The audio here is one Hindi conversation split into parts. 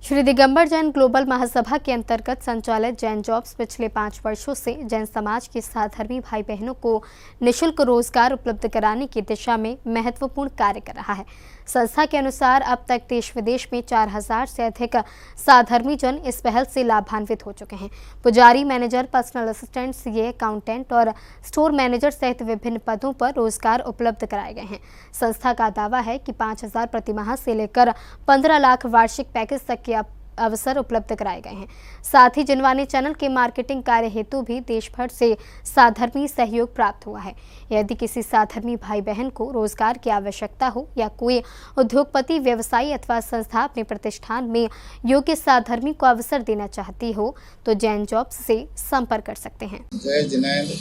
श्री दिगंबर जैन ग्लोबल महासभा के अंतर्गत संचालित जैन जॉब्स पिछले 5 वर्षों से जैन समाज के साधर्मी भाई बहनों को निःशुल्क रोजगार उपलब्ध कराने की दिशा में महत्वपूर्ण कार्य कर रहा है। संस्था के अनुसार अब तक देश विदेश में 4000 से अधिक साधर्मी जन इस पहल से लाभान्वित हो चुके हैं। पुजारी, manager, personal assistant, CA, accountant और स्टोर मैनेजर सहित विभिन्न पदों पर रोजगार उपलब्ध कराए गए हैं। संस्था का दावा है कि 5000 प्रतिमाह से लेकर 15 लाख वार्षिक पैकेज तक के अवसर उपलब्ध कराए गए हैं। साथ ही जिनवानी चैनल के मार्केटिंग कार्य हेतु भी देश भर से साधर्मी सहयोग प्राप्त हुआ है। यदि किसी साधर्मी भाई बहन को रोजगार की आवश्यकता हो या कोई उद्योगपति, व्यवसायी अथवा संस्था अपने प्रतिष्ठान में योग्य साधर्मी को अवसर देना चाहती हो तो जैन जॉब्स से संपर्क कर सकते हैं। जय जिनेंद्र,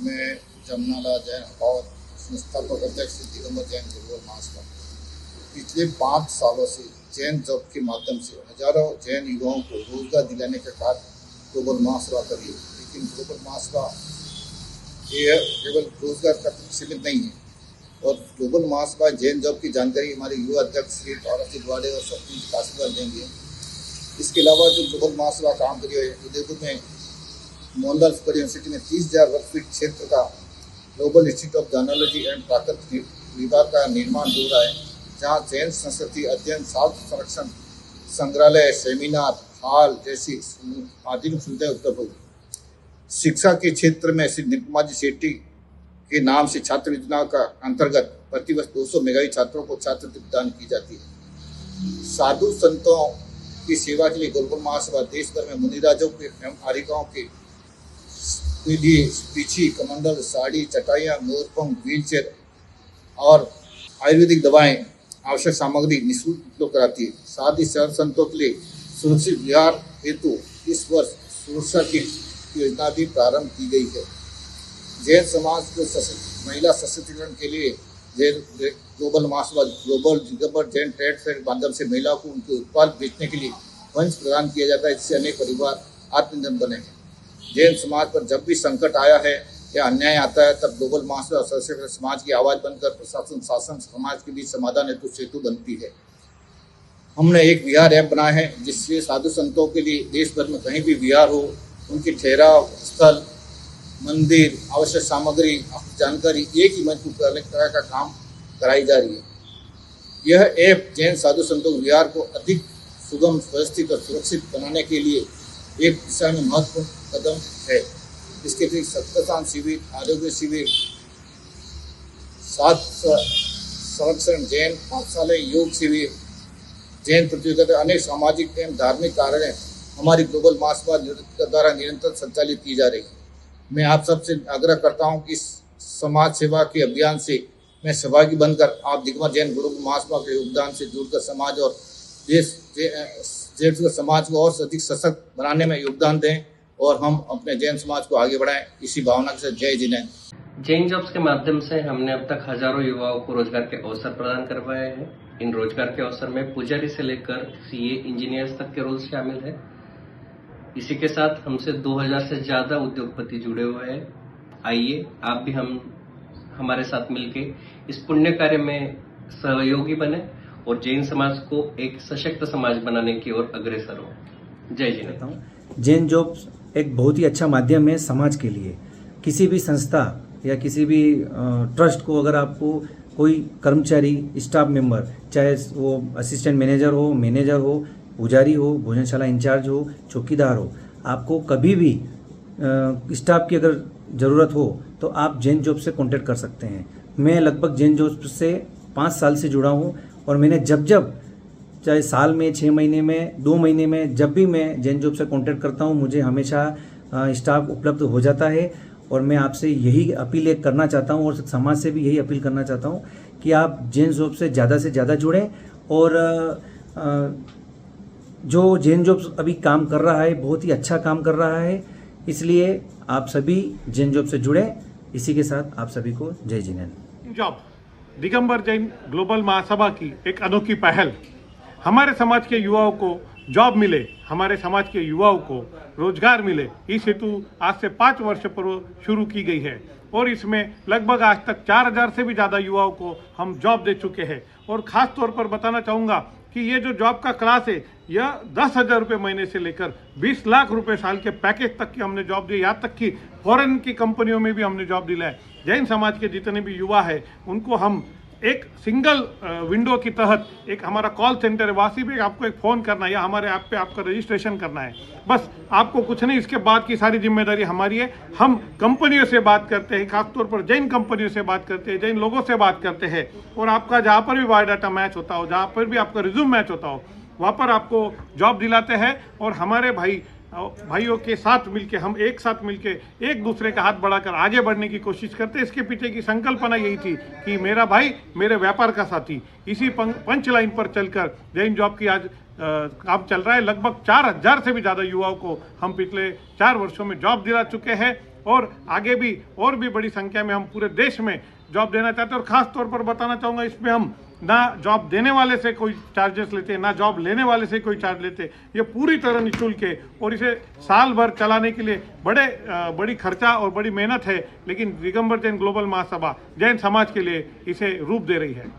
मैं जमुनालाल जैन और संस्थापक अध्यक्ष दिगंबर जैन ग्लोबल महासभा पिछले 5 सालों से जैन जॉब के माध्यम से हजारों जैन युवाओं को रोजगार दिलाने का कार्य ग्लोबल महासभा कर रही है। लेकिन ग्लोबल महासभा ये केवल रोजगार तक सीमित नहीं है और ग्लोबल महासभा जैन जॉब की जानकारी हमारे युवा अध्यक्ष श्री तारासिंह द्वारे और सचिन काशीवाल देंगे। इसके अलावा जो ग्लोबल महासभा काम करी है, उदयपुर में मोहनलाल यूनिवर्सिटी में 30,000 वर्ग फीट क्षेत्र का ग्लोबल इंस्टीट्यूट ऑफ जर्नोलॉजी एंड प्राकृतिक विभाग का निर्माण हो रहा है, जहाँ जैन संस्कृति अध्ययन, साहित्य संरक्षण, संग्रहालय, सेमिनार हॉल जैसी आधुनिक सुविधाएं उपलब्ध होगी। शिक्षा के क्षेत्र में श्री निकुमाजी शेट्टी के नाम से छात्र योजना का अंतर्गत प्रतिवर्ष 200 मेधावी छात्रों को छात्रवृत्ति प्रदान की जाती है। साधु संतों की सेवा के लिए ग्लोबल महासभा देश भर में मुनिराजों के एवं आरिकाओं के लिए पीछी, कमंडल, साड़ी, चटाइयाँ, मोरपंख, व्हीलचेयर और आयुर्वेदिक दवाएं, आवश्यक सामग्री निःशुल्क उपलब्ध कराती है। साथ ही साधु संतों के लिए सुरक्षित विहार हेतु इस वर्ष सुरक्षा की योजना भी प्रारंभ की गई है। जैन समाज को महिला सशक्तिकरण के लिए ग्लोबल महासभा global Digambar Jain trade fair के माध्यम से महिलाओं को उनके उत्पाद बेचने के लिए मंच प्रदान किया जाता है, जिससे अनेक परिवार आत्मनिर्भर बने हैं। जैन समाज पर जब भी संकट आया है या अन्याय आता है, तब ग्लोबल महासभा सशक्त समाज की आवाज़ बनकर प्रशासन, शासन, समाज के बीच समाधान हेतु सेतु बनती है। हमने एक विहार ऐप बनाया है, जिससे साधु संतों के लिए देश भर में कहीं भी विहार हो, उनके ठहराव स्थल, मंदिर, आवश्यक सामग्री, जानकारी एक ही मंच पर अलग तरह का काम कराई जा रही है। यह ऐप जैन साधु संतों के विहार को अधिक सुगम, व्यवस्थित और सुरक्षित बनाने के लिए एक दिशा में महत्वपूर्ण कदम है। इसके अतिरिक्त सप्ताह शिविर, आरोग्य शिविर, साहित्य संरक्षण, जैन पाठशाला, योग शिविर, जैन प्रतियोगिता, अनेक सामाजिक एवं धार्मिक कार्य हमारी ग्लोबल महासभा द्वारा निरंतर संचालित की जा रही है। मैं आप सबसे आग्रह करता हूं कि इस समाज सेवा के अभियान से मैं सहभागी बनकर आप दिगंबर जैन ग्लोबल महासभा के योगदान से जुड़कर समाज और देश समाज को और अधिक सशक्त बनाने में योगदान दें और हम अपने जैन समाज को आगे बढ़ाएं। इसी भावना के साथ जय जिनेंद्र। जैन जॉब्स के माध्यम से हमने अब तक हजारों युवाओं को रोजगार के अवसर प्रदान करवाए हैं। इन रोजगार के अवसर में पुजारी से लेकर सीए, इंजीनियर्स तक के रोल शामिल है। इसी के साथ हमसे 2000 से ज्यादा उद्योगपति जुड़े हुए हैं। आइए आप भी हमारे साथ मिलके इस पुण्य कार्य में सहयोगी बने और जैन समाज को एक सशक्त समाज बनाने की ओर अग्रसर हो। जय जिनेंद्र। जैन जॉब्स एक बहुत ही अच्छा माध्यम है समाज के लिए। किसी भी संस्था या किसी भी ट्रस्ट को अगर आपको कोई कर्मचारी, स्टाफ मेंबर, चाहे वो असिस्टेंट मैनेजर हो, पुजारी हो, भोजनशाला इंचार्ज हो, चौकीदार हो, आपको कभी भी स्टाफ की अगर ज़रूरत हो तो आप जैन जॉब से कांटेक्ट कर सकते हैं। मैं लगभग जैन जॉब से 5 साल से जुड़ा हूँ और मैंने जब चाहे साल में, 6 महीने में, 2 महीने में, जब भी मैं जैन जॉब से कांटेक्ट करता हूँ, मुझे हमेशा स्टाफ उपलब्ध हो जाता है। और मैं आपसे यही अपील करना चाहता हूँ और समाज से भी यही अपील करना चाहता हूँ कि आप जैन जॉब से ज़्यादा जुड़ें। और जो जैन जॉब अभी काम कर रहा है, बहुत ही अच्छा काम कर रहा है, इसलिए आप सभी जैन जॉब से जुड़ें। इसी के साथ आप सभी को जय जिनेंद्र। जॉब दिगंबर जैन ग्लोबल महासभा की एक अनोखी पहल, हमारे समाज के युवाओं को जॉब मिले, हमारे समाज के युवाओं को रोजगार मिले, इस हेतु आज से 5 वर्ष पूर्व शुरू की गई है और इसमें लगभग आज तक 4000 से भी ज़्यादा युवाओं को हम जॉब दे चुके हैं। और ख़ास तौर पर बताना चाहूँगा कि ये जो जॉब का क्लास है यह 10,000 रुपये महीने से लेकर 20 लाख रुपए साल के पैकेज तक की हमने जॉब दी। यहाँ तक कि फॉरेन की कंपनियों में भी हमने जॉब दिलाए। जैन समाज के जितने भी युवा है उनको हम एक सिंगल विंडो की तहत एक हमारा कॉल सेंटर है, वहाँ से भी आपको एक फ़ोन करना है या हमारे ऐप पे आपका रजिस्ट्रेशन करना है, बस आपको कुछ नहीं। इसके बाद की सारी जिम्मेदारी हमारी है। हम कंपनियों से बात करते हैं, खासतौर पर जैन कंपनियों से बात करते हैं, जैन लोगों से बात करते हैं, और आपका जहाँ पर भी बायोडाटा मैच होता हो, जहाँ पर भी आपका रिज्यूम मैच होता हो, वहाँ पर आपको जॉब दिलाते हैं। और हमारे भाइयों के साथ मिलके हम एक साथ मिलके एक दूसरे का हाथ बढ़ाकर आगे बढ़ने की कोशिश करते हैं। इसके पीछे की संकल्पना यही थी कि मेरा भाई मेरे व्यापार का साथी। इसी पंच लाइन पर चलकर जैन जॉब की आज काम चल रहा है। लगभग 4,000 से भी ज़्यादा युवाओं को हम पिछले 4 वर्षों में जॉब दिला चुके हैं और आगे भी और भी बड़ी संख्या में हम पूरे देश में जॉब देना चाहते हैं। और ख़ास तौर पर बताना चाहूँगा, इसमें हम ना जॉब देने वाले से कोई चार्जेस लेते, ना जॉब लेने वाले से कोई चार्ज लेते। ये पूरी तरह निःशुल्क है और इसे साल भर चलाने के लिए बड़ी खर्चा और बड़ी मेहनत है, लेकिन दिगंबर जैन ग्लोबल महासभा जैन समाज के लिए इसे रूप दे रही है।